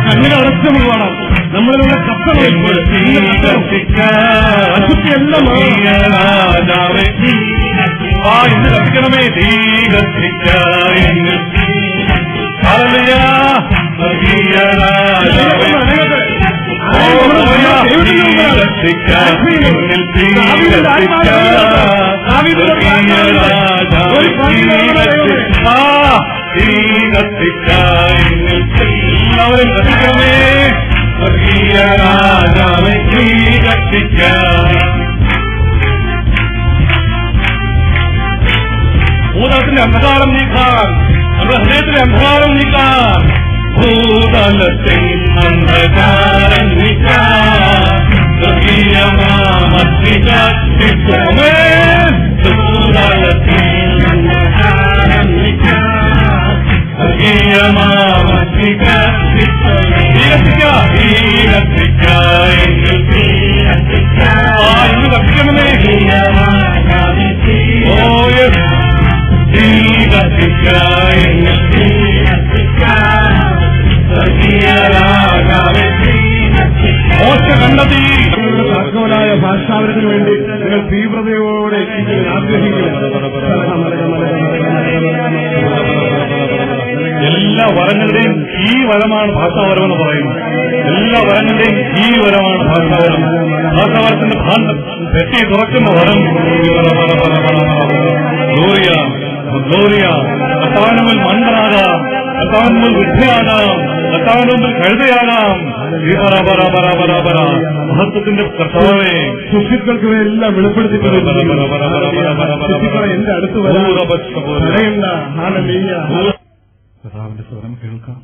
കണ്ണിലടച്ചു പോകണം. നമ്മളിലുള്ള കപ്പലെല്ലാം ഇന്ന് കത്തിക്കണമേ. എല്ലാവരും കത്തിക്കണമേ. രാജാവേ ഭൂതലത്തിന്റെ അന്ധകാരം നീക്കാൻ, നമ്മുടെ ഹൃദയത്തിലെ അന്ധകാരം നീക്കാൻ, ഭൂതലത്തിൽ അന്ധകാരം നീക്കാൻ ഭൂതലത്തിൽ അന്ധകാരം നീക്കാൻ കണ്ടെത്തി ഭാഗവനായ ഭാഷാവരത്തിന് വേണ്ടി നിങ്ങൾ തീവ്രതയോടെ എല്ലാ വരങ്ങളുടെയും ഈ വരമാണ് ഭാഷാവരമെന്ന് പറയുന്നത്. എല്ലാ വരങ്ങളുടെയും ഈ വരമാണ് ഭാഷാവരം. ഭാഷാവരത്തിന്റെ ഭാണ്ഡം പെട്ടി തുറക്കുന്ന വരം ഗ്ലോറിയ ഗ്ലോറിയ. കർത്താവിന് മുമ്പിൽ മണ്ടനാകാം, കർത്താവിന് മുമ്പിൽ വിഡ്ഢിയാകാം, കർത്താവിന് മുമ്പിൽ കഴുതയാകാം. മഹത്വത്തിന്റെ കർത്താവേ, സുഷിക്കൾക്ക് എല്ലാം വെളിപ്പെടുത്തിക്കൊണ്ട് എന്റെ അടുത്ത് കർത്താവിന്റെ സ്വരം കേൾക്കാം.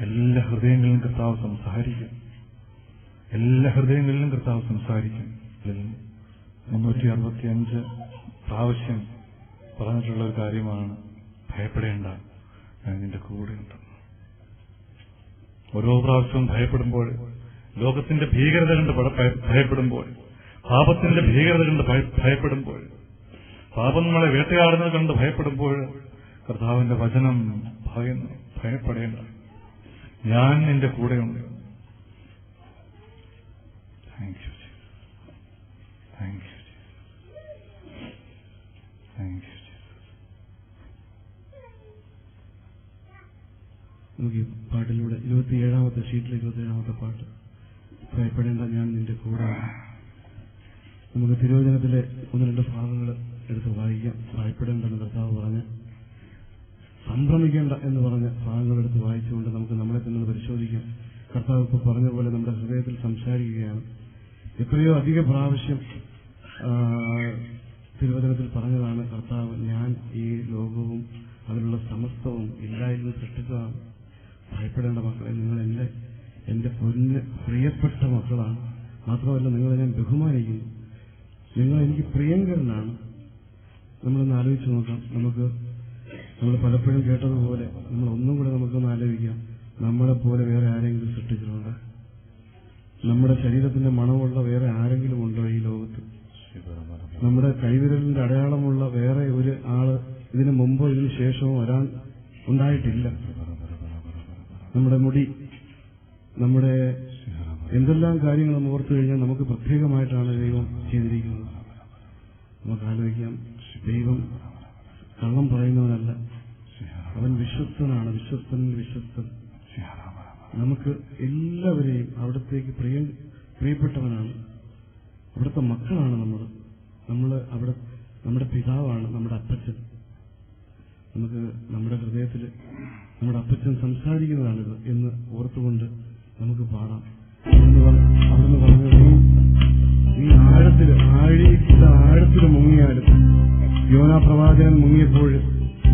എല്ലാ ഹൃദയങ്ങളിലും കർത്താവ് സംസാരിക്കും. എല്ലാ ഹൃദയങ്ങളിലും കർത്താവ് സംസാരിക്കും. 365 പ്രാവശ്യം പറഞ്ഞിട്ടുള്ള ഒരു കാര്യമാണ്, ഭയപ്പെടേണ്ട, ഞാൻ നിന്റെ കൂടെയുണ്ട്. ഓരോ പ്രാവശ്യവും ഭയപ്പെടുമ്പോൾ, ലോകത്തിന്റെ ഭീകരത കണ്ട് ഭയപ്പെടുമ്പോൾ, പാപത്തിന്റെ ഭീകരത കണ്ട് ഭയപ്പെടുമ്പോൾ, പാപം നമ്മളെ വേട്ടയാടുന്നത് കണ്ട് ഭയപ്പെടുമ്പോൾ കർത്താവിന്റെ വചനം ഭയന്നു. ഭയപ്പെടേണ്ട, ഞാൻ നിന്റെ കൂടെയുണ്ട്. Thank you, thank you, thank you. നമുക്ക് ഈ പാട്ടിലൂടെ 27ാമത്തെ ഷീറ്റിലെ 27ാമത്തെ പാട്ട്, ഭയപ്പെടേണ്ട, ഞാൻ നിന്റെ കൂടെ. നമുക്ക് തിരുവചനത്തിലെ 1-2 ഭാഗങ്ങൾ എടുത്ത് വായിക്കാം. ഭയപ്പെടേണ്ടെന്ന് കർത്താവ് പറഞ്ഞ്, സംഭ്രമിക്കേണ്ട എന്ന് പറഞ്ഞ ഭാഗങ്ങളെടുത്ത് വായിച്ചുകൊണ്ട് നമുക്ക് നമ്മളെ തന്നെ പരിശോധിക്കാം. കർത്താവ് ഇപ്പോൾ പറഞ്ഞ പോലെ നമ്മുടെ ഹൃദയത്തിൽ സംസാരിക്കുകയാണ്. എത്രയോ അധിക പ്രാവശ്യം തിരുവചനത്തിൽ പറഞ്ഞതാണ് കർത്താവ്, ഞാൻ ഈ ലോകവും അതിലുള്ള സമസ്തവും ഇല്ലായ്മ സൃഷ്ടിച്ചതാണ്. ഭയപ്പെടേണ്ട മക്കളെ, നിങ്ങൾ എന്റെ പൊന്ന് പ്രിയപ്പെട്ട മക്കളാണ്. മാത്രമല്ല, നിങ്ങളെ ഞാൻ ബഹുമാനിക്കുന്നു. നിങ്ങൾ എനിക്ക് പ്രിയങ്കരനാണ്. നമ്മളൊന്ന് ആലോചിച്ച് നോക്കാം. നമ്മൾ പലപ്പോഴും കേട്ടതുപോലെ നമ്മൾ ഒന്നും കൂടെ നമുക്കൊന്ന് ആലോചിക്കാം. നമ്മളെപ്പോലെ വേറെ ആരെങ്കിലും സൃഷ്ടിച്ചിട്ടുണ്ടോ? നമ്മുടെ ശരീരത്തിന്റെ മണമുള്ള വേറെ ആരെങ്കിലും ഉണ്ടോ ഈ ലോകത്ത്? നമ്മുടെ കൈവിരലിന്റെ അടയാളമുള്ള വേറെ ഒരു ആള് ഇതിനു മുമ്പോ ഇതിനു ശേഷമോ വരാൻ ഉണ്ടായിട്ടില്ല. നമ്മുടെ മുടി, നമ്മുടെ എന്തെല്ലാം കാര്യങ്ങൾ നമ്മൾ ഓർത്തു കഴിഞ്ഞാൽ നമുക്ക് പ്രത്യേകമായിട്ടാണ് ദൈവം ചെയ്തിരിക്കുന്നത്. നമുക്ക് ആലോചിക്കാം, ദൈവം കള്ളം പറയുന്നവനല്ല, അവൻ വിശ്വസ്തനാണ്. വിശ്വസ്തൻ. നമുക്ക് എല്ലാവരെയും അവിടത്തേക്ക് പ്രിയപ്പെട്ടവനാണ്. അവിടുത്തെ മക്കളാണ് നമ്മൾ അവിടെ നമ്മുടെ പിതാവാണ്, നമ്മുടെ അപ്പച്ചൻ. നമുക്ക് നമ്മുടെ ഹൃദയത്തിൽ നമ്മുടെ അപ്പച്ചൻ സംസാരിക്കുന്നതാണിത് എന്ന് ഓർത്തുകൊണ്ട് നമുക്ക് പാടാം. അവിടുന്ന് പറഞ്ഞത്, നീ ആഴത്തിൽ മുങ്ങിയാലും, യോനാ പ്രവാചകൻ മുങ്ങിയപ്പോൾ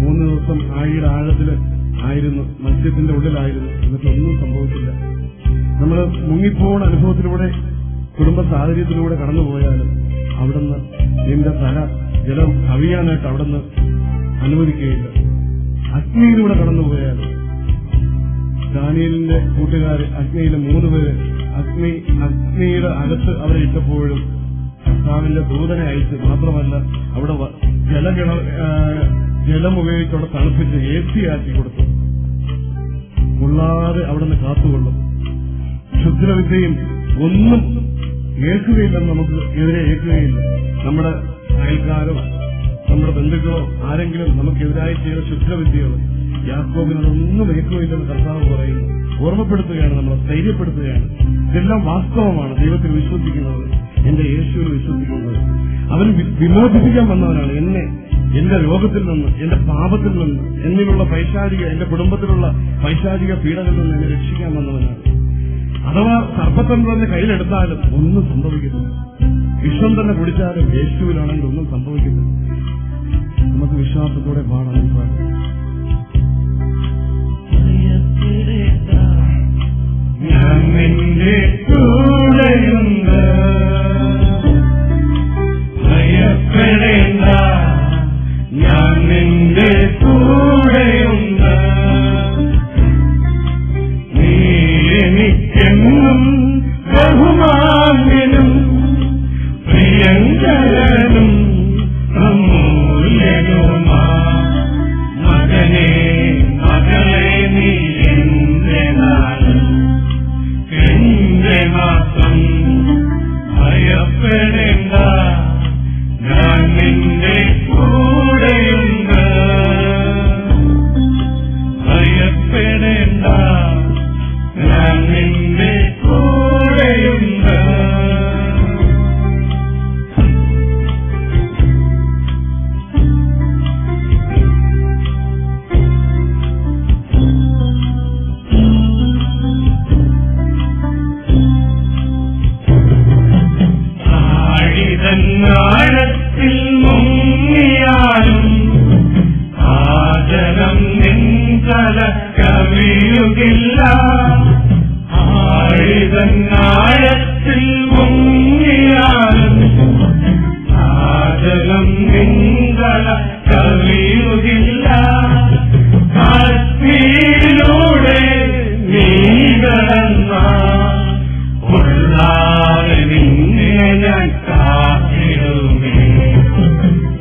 3 ദിവസം ആഴിയുടെ ആഴത്തിൽ ആയിരുന്നു, മത്സ്യത്തിന്റെ ഉള്ളിലായിരുന്നു, എന്നിട്ടൊന്നും സംഭവിച്ചില്ല. നമ്മൾ മുങ്ങിപ്പോണ അനുഭവത്തിലൂടെ, കുടുംബ സാഹചര്യത്തിലൂടെ കടന്നുപോയാലും അവിടുന്ന് നിന്റെ തല ജലം കവിയാനായിട്ട് അവിടുന്ന് അനുവദിക്കുകയില്ല. അഗ്നിയിലൂടെ കടന്നുപോയാലും, ദാനിയേലിന്റെ കൂട്ടുകാര് അഗ്നിയിലെ 3 പേര് അഗ്നിയുടെ അകത്ത് അവരെ ഇട്ടപ്പോഴും കർത്താവിന്റെ ദൂതനെ അയച്ച്, മാത്രമല്ല അവിടെ ജലം ഉപയോഗിച്ച് അവിടെ തണുപ്പിച്ച് AC ആക്കി കൊടുത്തു. കൊള്ളാതെ അവിടെ നിന്ന് കാത്തുകൊള്ളും. ക്ഷുദ്രവിദ്യയും ഒന്നും ഏൽക്കുകയില്ലെന്ന് നമുക്ക് എതിരെ ഏൽക്കുകയില്ല. നമ്മുടെ അയൽക്കാരോ നമ്മുടെ ബന്ധുക്കളോ ആരെങ്കിലും നമുക്കെതിരായി ചെയ്ത ക്ഷുദ്രവിദ്യകളോ യാക്കോബിനൊന്നും ഏൽക്കുകയില്ലെന്ന് കർത്താവ് പറയുന്നു. ഓർമ്മപ്പെടുത്തുകയാണ്, നമ്മളെ ധൈര്യപ്പെടുത്തുകയാണ്. ഇതെല്ലാം വാസ്തവമാണ്. ദൈവത്തിൽ വിശ്വസിക്കുന്നത്, എന്റെ യേശുവിൽ വിശ്വസിക്കുന്നത്. അവൻ വിമോചിപ്പിക്കാൻ വന്നവനാണ് എന്നെ, എന്റെ രോഗത്തിൽ നിന്ന്, എന്റെ പാപത്തിൽ നിന്ന്, എന്നിലുള്ള എന്റെ കുടുംബത്തിലുള്ള പൈശാചിക പീഡകളിൽ നിന്ന് എന്നെ രക്ഷിക്കാൻ വന്നവനാണ്. അഥവാ സർപ്പത്തൻ തന്നെ കയ്യിലെടുത്താലും ഒന്നും സംഭവിക്കുന്നില്ല. വിഷം തന്നെ കുടിച്ചാലും യേശുവിലാണെങ്കിൽ ഒന്നും സംഭവിക്കുന്നില്ല. നമുക്ക് വിശ്വാസത്തോടെ പാടാൻ പാടും. ഞാൻ നിന്റെ കൂടെയുണ്ട്, ഭയപ്പെടേണ്ട, ഞാൻ നിന്റെ കൂടെയുണ്ട്. നീ എനിക്കെന്നും ബഹുമാന്യനും പ്രിയങ്കരനും അമൂല്യനുമാ. മകനെ മകളെ നീ എന്റെ നാട്, എന്റെ മാത്രം ഭയപ്പെടേണ്ട, ഞാൻ നിന്റെ കൂടെയുണ്ട്. ഭയപ്പെടേണ്ട, ഞാൻ നിന്റെ കൂടെയുണ്ട്. ആഴിതന്നാഴത്തിൽ മുങ്ങിയാലും ആദരം നിൻതല കവിയുകില്ല. ആഴിതന്നാഴത്തിൽ മുങ്ങിയാലും ആദരം നിൻതല കവിയുകില്ല. ഭക്തിയിലൂടെ നീ കടന്നാൽ കൊള്ളാതെ നിന്നെ ഞാൻ കാത്തിടുമേ.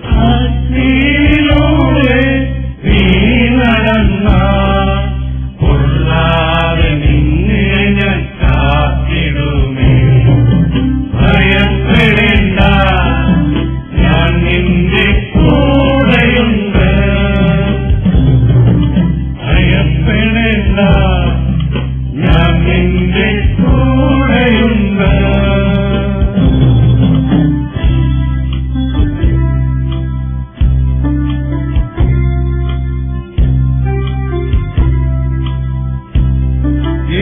ഭക്തിയിലൂടെ നീ നടന്നാൽ കൊള്ളാതെ നിന്നെ ഞാൻ കാത്തിടുമേ. ഭയപ്പെടേണ്ട, ഞാൻ നിന്റെ കൂടെയുണ്ട്. ഭയപ്പെടേണ്ട, ഞാൻ നിന്റെ കൂടെയുണ്ട്.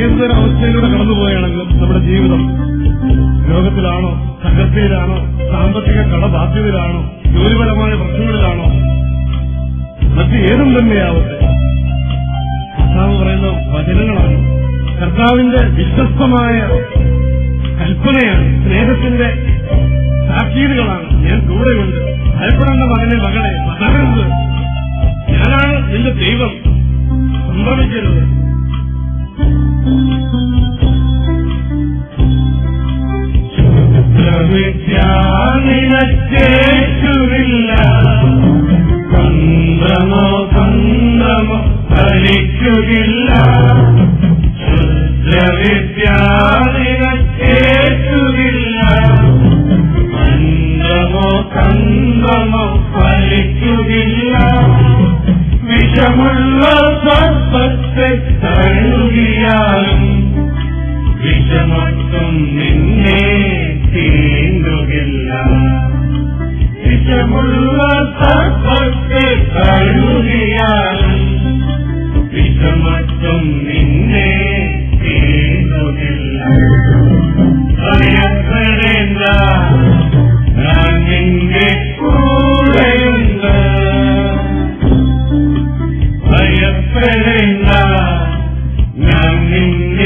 ഏതൊരവസ്ഥയിലൂടെ കടന്നുപോയാണെങ്കിലും നമ്മുടെ ജീവിതം രോഗത്തിലാണോ, തകർച്ചയിലാണോ, സാമ്പത്തിക കടബാധ്യതയിലാണോ, ജോലിപരമായ പ്രശ്നങ്ങളിലാണോ, മറ്റ് ഏതും തന്നെയാവട്ടെ, കർത്താവ് പറയുന്ന വചനങ്ങളാണ്, കർത്താവിന്റെ വിശ്വസ്തമായ കൽപ്പനയാണ്, സ്നേഹത്തിന്റെ താക്കീതുകളാണ്. ഞാൻ കൂടെയുണ്ട്, ഭയപ്പെടേണ്ട മകനെ മകളെ പതറരുത്, ഞാനാണ് നിന്റെ ദൈവം, സംഭവിക്കരുത്. നിനച്ചേറ്റുവില്ല, തന്ത്രമോ തന്ത്രമോ ഫലിക്കുകില്ല. ശുദ്ധവിദ്യാനിനച്ചേറ്റുവില്ല, തന്ത്രമോ തന്ത്രമോ ഫലിക്കുകില്ല. വിഷമുള്ള സർപ്പത്തെ തഴുകിയാലും വിഷമൊട്ടും നിന്നെ തീണ്ടുകില്ല. വിഷമുള്ള സർപ്പത്തെ തഴുകിയാലും വിഷമൊട്ടും നിന്നെ